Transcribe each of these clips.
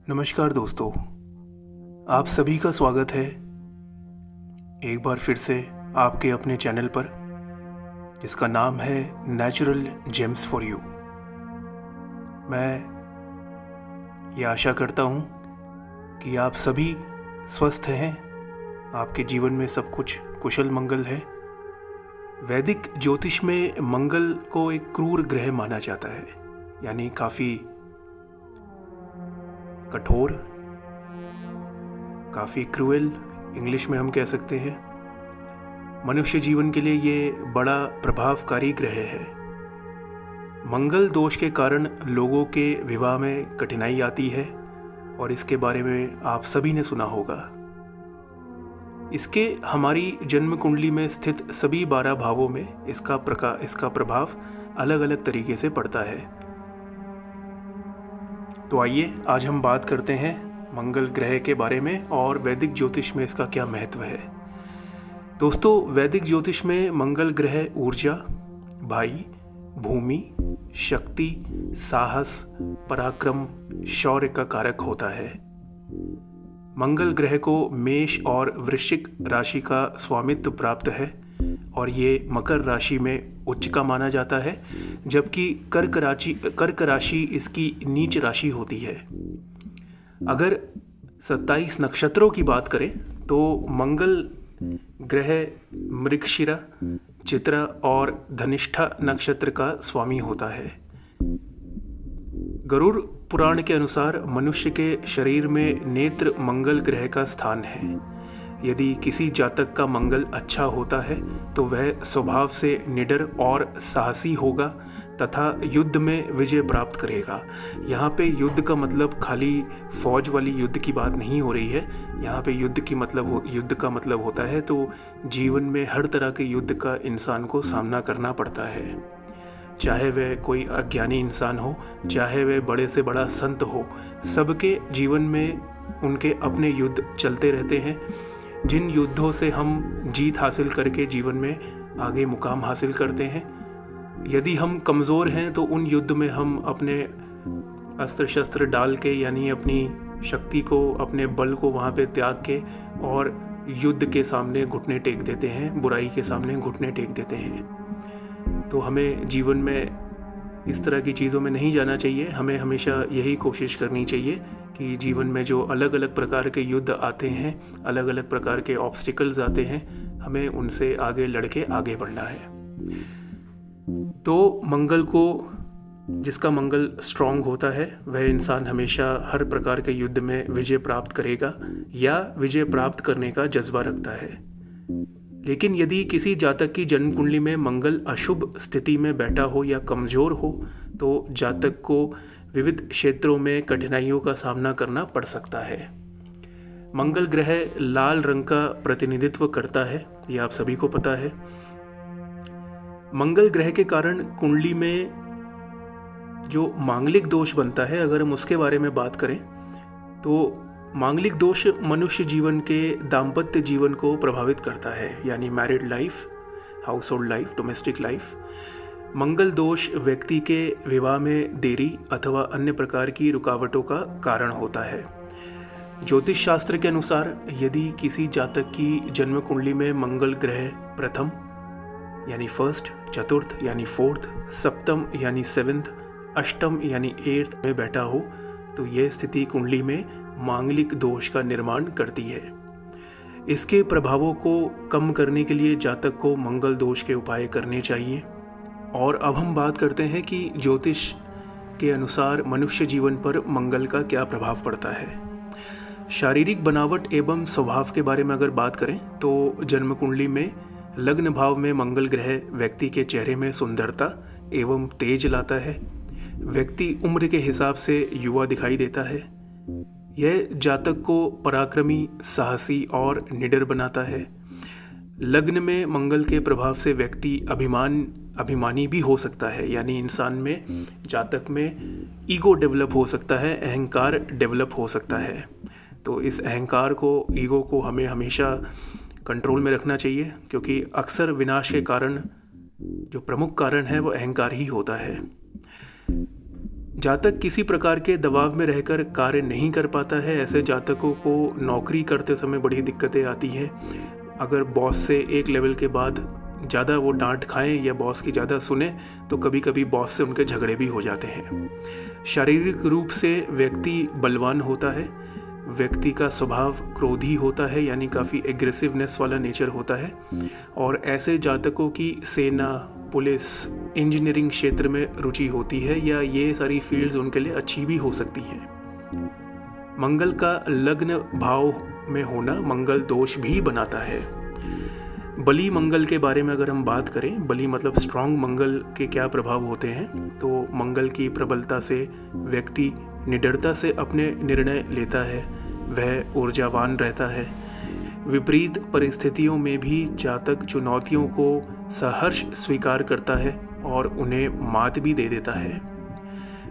नमस्कार दोस्तों, आप सभी का स्वागत है एक बार फिर से आपके अपने चैनल पर, जिसका नाम है नेचुरल जेम्स फॉर यू। मैं ये आशा करता हूँ कि आप सभी स्वस्थ हैं, आपके जीवन में सब कुछ कुशल मंगल है। वैदिक ज्योतिष में मंगल को एक क्रूर ग्रह माना जाता है, यानी काफ़ी कठोर, काफ़ी क्रूएल इंग्लिश में हम कह सकते हैं। मनुष्य जीवन के लिए ये बड़ा प्रभावकारी ग्रह है। मंगल दोष के कारण लोगों के विवाह में कठिनाई आती है और इसके बारे में आप सभी ने सुना होगा। इसके हमारी जन्म कुंडली में स्थित सभी 12 भावों में इसका प्रभाव अलग अलग तरीके से पड़ता है। तो आइए आज हम बात करते हैं मंगल ग्रह के बारे में और वैदिक ज्योतिष में इसका क्या महत्व है। दोस्तों, वैदिक ज्योतिष में मंगल ग्रह ऊर्जा, भाई, भूमि, शक्ति, साहस, पराक्रम, शौर्य का कारक होता है। मंगल ग्रह को मेष और वृश्चिक राशि का स्वामित्व प्राप्त है और ये मकर राशि में उच्च का माना जाता है, जबकि कर्क राशि इसकी नीच राशि होती है। अगर 27 नक्षत्रों की बात करें तो मंगल ग्रह मृगशिरा, चित्रा और धनिष्ठा नक्षत्र का स्वामी होता है। गरुड़ पुराण के अनुसार मनुष्य के शरीर में नेत्र मंगल ग्रह का स्थान है। यदि किसी जातक का मंगल अच्छा होता है तो वह स्वभाव से निडर और साहसी होगा तथा युद्ध में विजय प्राप्त करेगा। यहाँ पे युद्ध का मतलब खाली फौज वाली युद्ध की बात नहीं हो रही है। यहाँ पे युद्ध का मतलब होता है तो जीवन में हर तरह के युद्ध का इंसान को सामना करना पड़ता है। चाहे वह कोई अज्ञानी इंसान हो, चाहे वह बड़े से बड़ा संत हो, सबके जीवन में उनके अपने युद्ध चलते रहते हैं, जिन युद्धों से हम जीत हासिल करके जीवन में आगे मुकाम हासिल करते हैं। यदि हम कमज़ोर हैं तो उन युद्ध में हम अपने अस्त्र शस्त्र डाल के, यानी अपनी शक्ति को, अपने बल को वहाँ पे त्याग के और युद्ध के सामने घुटने टेक देते हैं, बुराई के सामने घुटने टेक देते हैं। तो हमें जीवन में इस तरह की चीज़ों में नहीं जाना चाहिए। हमें हमेशा यही कोशिश करनी चाहिए कि जीवन में जो अलग अलग प्रकार के युद्ध आते हैं, अलग अलग प्रकार के ऑब्स्टिकल्स आते हैं, हमें उनसे आगे लड़के आगे बढ़ना है। तो जिसका मंगल स्ट्रांग होता है वह इंसान हमेशा हर प्रकार के युद्ध में विजय प्राप्त करेगा या विजय प्राप्त करने का जज्बा रखता है। लेकिन यदि किसी जातक की जन्म कुंडली में मंगल अशुभ स्थिति में बैठा हो या कमज़ोर हो तो जातक को विविध क्षेत्रों में कठिनाइयों का सामना करना पड़ सकता है। मंगल ग्रह लाल रंग का प्रतिनिधित्व करता है, ये आप सभी को पता है। मंगल ग्रह के कारण कुंडली में जो मांगलिक दोष बनता है, अगर हम उसके बारे में बात करें तो मांगलिक दोष मनुष्य जीवन के दाम्पत्य जीवन को प्रभावित करता है, यानी married life, household life, domestic life. मंगल दोष व्यक्ति के विवाह में देरी अथवा अन्य प्रकार की रुकावटों का कारण होता है। ज्योतिष शास्त्र के अनुसार यदि किसी जातक की जन्म कुंडली में मंगल ग्रह प्रथम यानी फर्स्ट, चतुर्थ यानी फोर्थ, सप्तम यानी सेवेंथ, अष्टम यानी एट्थ में बैठा हो तो यह स्थिति कुंडली में मांगलिक दोष का निर्माण करती है। इसके प्रभावों को कम करने के लिए जातक को मंगल दोष के उपाय करने चाहिए। और अब हम बात करते हैं कि ज्योतिष के अनुसार मनुष्य जीवन पर मंगल का क्या प्रभाव पड़ता है। शारीरिक बनावट एवं स्वभाव के बारे में अगर बात करें तो जन्म कुंडली में लग्न भाव में मंगल ग्रह व्यक्ति के चेहरे में सुंदरता एवं तेज लाता है। व्यक्ति उम्र के हिसाब से युवा दिखाई देता है। यह जातक को पराक्रमी, साहसी और निडर बनाता है। लग्न में मंगल के प्रभाव से व्यक्ति अभिमानी भी हो सकता है, यानी इंसान में, जातक में ईगो डेवलप हो सकता है, अहंकार डेवलप हो सकता है। तो इस अहंकार को, ईगो को हमें हमेशा कंट्रोल में रखना चाहिए, क्योंकि अक्सर विनाश के कारण जो प्रमुख कारण है वो अहंकार ही होता है। जातक किसी प्रकार के दबाव में रहकर कार्य नहीं कर पाता है, ऐसे जातकों को नौकरी करते समय बड़ी दिक्कतें आती हैं। अगर बॉस से एक लेवल के बाद ज़्यादा वो डांट खाएं या बॉस की ज़्यादा सुने तो कभी कभी बॉस से उनके झगड़े भी हो जाते हैं। शारीरिक रूप से व्यक्ति बलवान होता है, व्यक्ति का स्वभाव क्रोधी होता है, यानी काफ़ी एग्रेसिवनेस वाला नेचर होता है। और ऐसे जातकों की सेना, पुलिस, इंजीनियरिंग क्षेत्र में रुचि होती है या ये सारी फील्ड्स उनके लिए अच्छी भी हो सकती हैं। मंगल का लग्न भाव में होना मंगल दोष भी बनाता है। बली मंगल के बारे में अगर हम बात करें, बली मतलब स्ट्रांग मंगल के क्या प्रभाव होते हैं, तो मंगल की प्रबलता से व्यक्ति निडरता से अपने निर्णय लेता है, वह ऊर्जावान रहता है। विपरीत परिस्थितियों में भी जातक चुनौतियों को सहर्ष स्वीकार करता है और उन्हें मात भी दे देता है।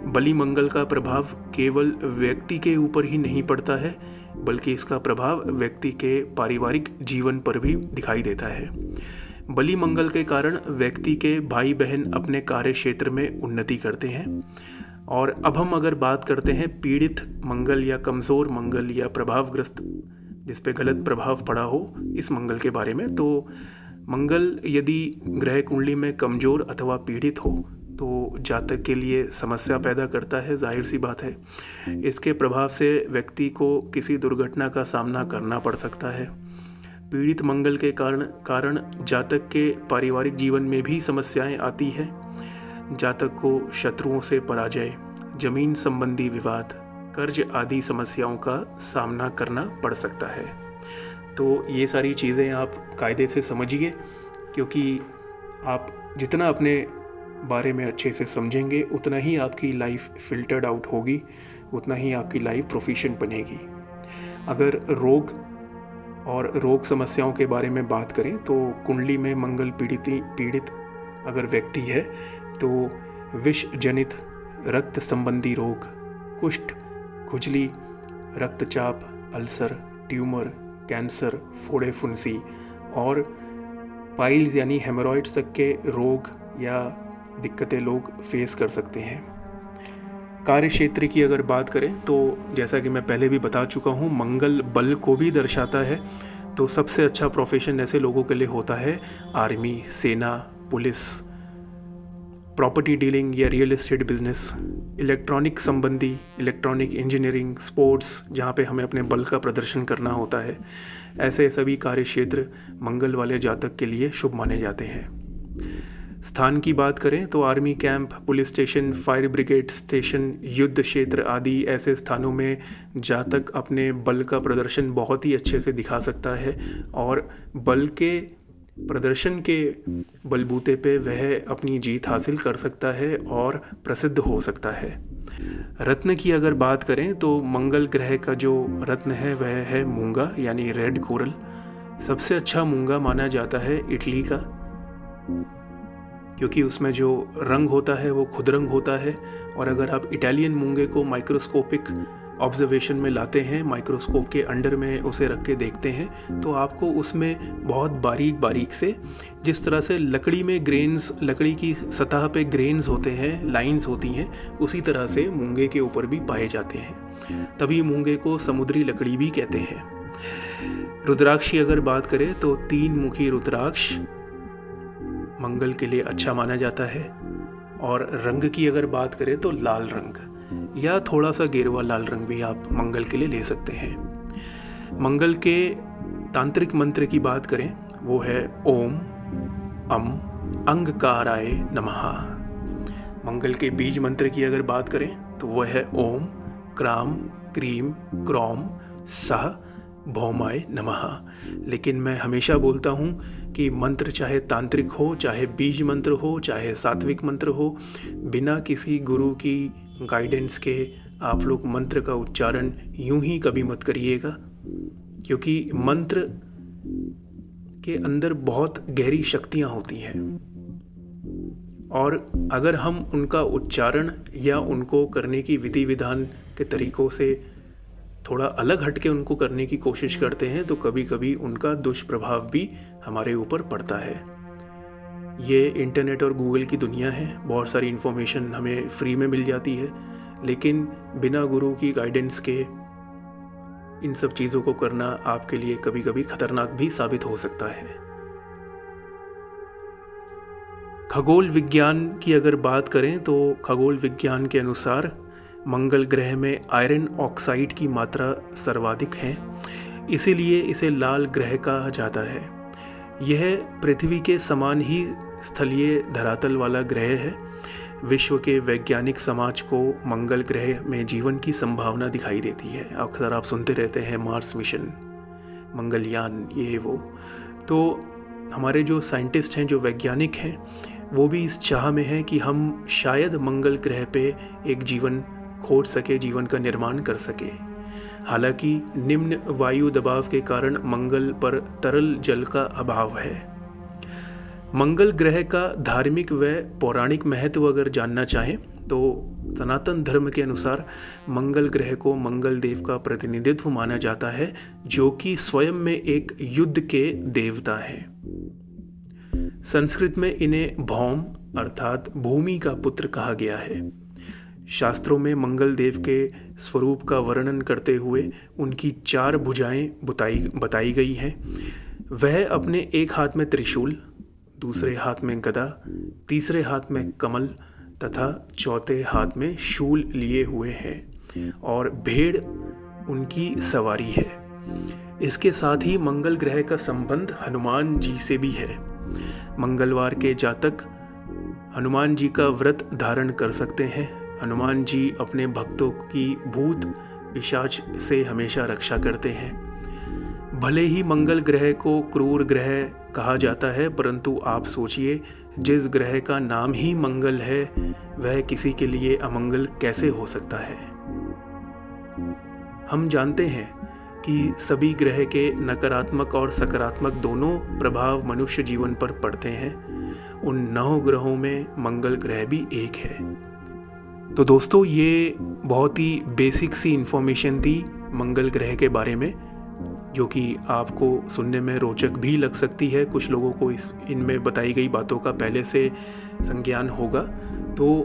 बली मंगल का प्रभाव केवल व्यक्ति के ऊपर ही नहीं पड़ता है, बल्कि इसका प्रभाव व्यक्ति के पारिवारिक जीवन पर भी दिखाई देता है। बली मंगल के कारण व्यक्ति के भाई बहन अपने कार्य क्षेत्र में उन्नति करते हैं। और अब हम अगर बात करते हैं पीड़ित मंगल या कमज़ोर मंगल या प्रभावग्रस्त, जिस पे गलत प्रभाव पड़ा हो इस मंगल के बारे में, तो मंगल यदि ग्रह कुंडली में कमज़ोर अथवा पीड़ित हो तो जातक के लिए समस्या पैदा करता है, जाहिर सी बात है। इसके प्रभाव से व्यक्ति को किसी दुर्घटना का सामना करना पड़ सकता है। पीड़ित मंगल के कारण जातक के पारिवारिक जीवन में भी समस्याएं आती हैं। जातक को शत्रुओं से पराजय, जमीन संबंधी विवाद, कर्ज आदि समस्याओं का सामना करना पड़ सकता है। तो ये सारी चीज़ें आप कायदे से समझिए, क्योंकि आप जितना अपने बारे में अच्छे से समझेंगे उतना ही आपकी लाइफ फिल्टर्ड आउट होगी, उतना ही आपकी लाइफ प्रोफिशिएंट बनेगी। अगर रोग समस्याओं के बारे में बात करें तो कुंडली में मंगल पीड़ित अगर व्यक्ति है तो विष जनित रक्त संबंधी रोग, कुष्ठ, खुजली, रक्तचाप, अल्सर, ट्यूमर, कैंसर, फोड़े फुंसी और पाइल्स यानी हेमोरॉइड्स तक के रोग या दिक्कतें लोग फेस कर सकते हैं। कार्य क्षेत्र की अगर बात करें तो जैसा कि मैं पहले भी बता चुका हूँ, मंगल बल को भी दर्शाता है। तो सबसे अच्छा प्रोफेशन ऐसे लोगों के लिए होता है आर्मी, सेना, पुलिस, प्रॉपर्टी डीलिंग या रियल एस्टेट बिजनेस, इलेक्ट्रॉनिक संबंधी, इलेक्ट्रॉनिक इंजीनियरिंग, स्पोर्ट्स, जहाँ पे हमें अपने बल का प्रदर्शन करना होता है। ऐसे सभी कार्य क्षेत्र मंगल वाले जातक के लिए शुभ माने जाते हैं। स्थान की बात करें तो army camp, police station, fire brigade station, युद्ध क्षेत्र आदि ऐसे स्थानों में जातक अपने बल का प्रदर्शन बहुत ही अच्छे से दिखा सकता है और बल के प्रदर्शन के बलबूते पे वह अपनी जीत हासिल कर सकता है और प्रसिद्ध हो सकता है। रत्न की अगर बात करें तो मंगल ग्रह का जो रत्न है वह है मूंगा यानी रेड कोरल। सबसे अच्छा मूंगा माना जाता है इटली का, क्योंकि उसमें जो रंग होता है वो खुद रंग होता है। और अगर आप इटालियन मूंगे को माइक्रोस्कोपिक ऑब्जर्वेशन में लाते हैं, माइक्रोस्कोप के अंडर में उसे रख के देखते हैं, तो आपको उसमें बहुत बारीक से, जिस तरह से लकड़ी में ग्रेन्स, लकड़ी की सतह पे ग्रेन्स होते हैं, लाइंस होती हैं, उसी तरह से मूंगे के ऊपर भी पाए जाते हैं। तभी मूंगे को समुद्री लकड़ी भी कहते हैं। रुद्राक्ष की अगर बात करें तो 3 मुखी रुद्राक्ष मंगल के लिए अच्छा माना जाता है। और रंग की अगर बात करें तो लाल रंग या थोड़ा सा गेरुआ लाल रंग भी आप मंगल के लिए ले सकते हैं। मंगल के तांत्रिक मंत्र की बात करें वो है ओम अम अंगकाराय नमः। मंगल के बीज मंत्र की अगर बात करें तो वह है ओम क्राम क्रीम क्रौम सह भौमाय नमः। लेकिन मैं हमेशा बोलता हूँ कि मंत्र चाहे तांत्रिक हो, चाहे बीज मंत्र हो, चाहे सात्विक मंत्र हो, बिना किसी गुरु की गाइडेंस के आप लोग मंत्र का उच्चारण यूं ही कभी मत करिएगा, क्योंकि मंत्र के अंदर बहुत गहरी शक्तियां होती हैं और अगर हम उनका उच्चारण या उनको करने की विधि विधान के तरीकों से थोड़ा अलग हटके उनको करने की कोशिश करते हैं तो कभी कभी उनका दुष्प्रभाव भी हमारे ऊपर पड़ता है। ये इंटरनेट और गूगल की दुनिया है, बहुत सारी इन्फॉर्मेशन हमें फ्री में मिल जाती है, लेकिन बिना गुरु की गाइडेंस के इन सब चीज़ों को करना आपके लिए कभी कभी खतरनाक भी साबित हो सकता है। खगोल विज्ञान की अगर बात करें तो खगोल विज्ञान के अनुसार मंगल ग्रह में आयरन ऑक्साइड की मात्रा सर्वाधिक है, इसीलिए इसे लाल ग्रह कहा जाता है। यह पृथ्वी के समान ही स्थलीय धरातल वाला ग्रह है। विश्व के वैज्ञानिक समाज को मंगल ग्रह में जीवन की संभावना दिखाई देती है। अक्सर आप सुनते रहते हैं मार्स मिशन, मंगलयान, ये वो। तो हमारे जो साइंटिस्ट हैं, जो वैज्ञानिक हैं, वो भी इस चाह में हैं कि हम शायद मंगल ग्रह पे एक जीवन खोज सके, जीवन का निर्माण कर सके। हालांकि निम्न वायु दबाव के कारण मंगल पर तरल जल का अभाव है। मंगल ग्रह का धार्मिक व पौराणिक महत्व अगर जानना चाहें तो सनातन धर्म के अनुसार मंगल ग्रह को मंगल देव का प्रतिनिधित्व माना जाता है, जो कि स्वयं में एक युद्ध के देवता हैं। संस्कृत में इन्हें भौम अर्थात भूमि का पुत्र कहा गया है। शास्त्रों में मंगल देव के स्वरूप का वर्णन करते हुए उनकी 4 भुजाएं बताई गई हैं। वह अपने एक हाथ में त्रिशूल, दूसरे हाथ में गदा, तीसरे हाथ में कमल तथा चौथे हाथ में शूल लिए हुए हैं और भेड़ उनकी सवारी है। इसके साथ ही मंगल ग्रह का संबंध हनुमान जी से भी है। मंगलवार के जातक हनुमान जी का व्रत धारण कर सकते हैं। हनुमान जी अपने भक्तों की भूत पिशाच से हमेशा रक्षा करते हैं। भले ही मंगल ग्रह को क्रूर ग्रह कहा जाता है, परंतु आप सोचिए, जिस ग्रह का नाम ही मंगल है वह किसी के लिए अमंगल कैसे हो सकता है। हम जानते हैं कि सभी ग्रह के नकारात्मक और सकारात्मक दोनों प्रभाव मनुष्य जीवन पर पड़ते हैं। उन 9 ग्रहों में मंगल ग्रह भी एक है। तो दोस्तों, ये बहुत ही बेसिक सी इन्फॉर्मेशन थी मंगल ग्रह के बारे में, जो कि आपको सुनने में रोचक भी लग सकती है। कुछ लोगों को इनमें बताई गई बातों का पहले से संज्ञान होगा। तो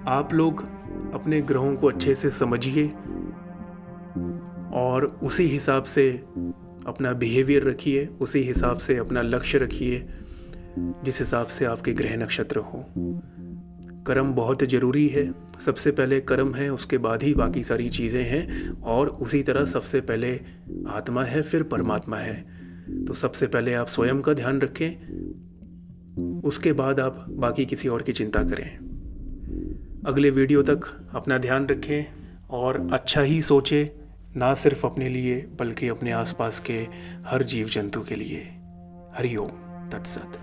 आप लोग अपने ग्रहों को अच्छे से समझिए और उसी हिसाब से अपना बिहेवियर रखिए, उसी हिसाब से अपना लक्ष्य रखिए, जिस हिसाब से आपके ग्रह नक्षत्र हो। कर्म बहुत ज़रूरी है। सबसे पहले कर्म है, उसके बाद ही बाकी सारी चीज़ें हैं, और उसी तरह सबसे पहले आत्मा है, फिर परमात्मा है। तो सबसे पहले आप स्वयं का ध्यान रखें, उसके बाद आप बाकी किसी और की चिंता करें। अगले वीडियो तक अपना ध्यान रखें और अच्छा ही सोचें, ना सिर्फ अपने लिए बल्कि अपने आसपास के हर जीव जंतु के लिए। हरि ओम तत्सत।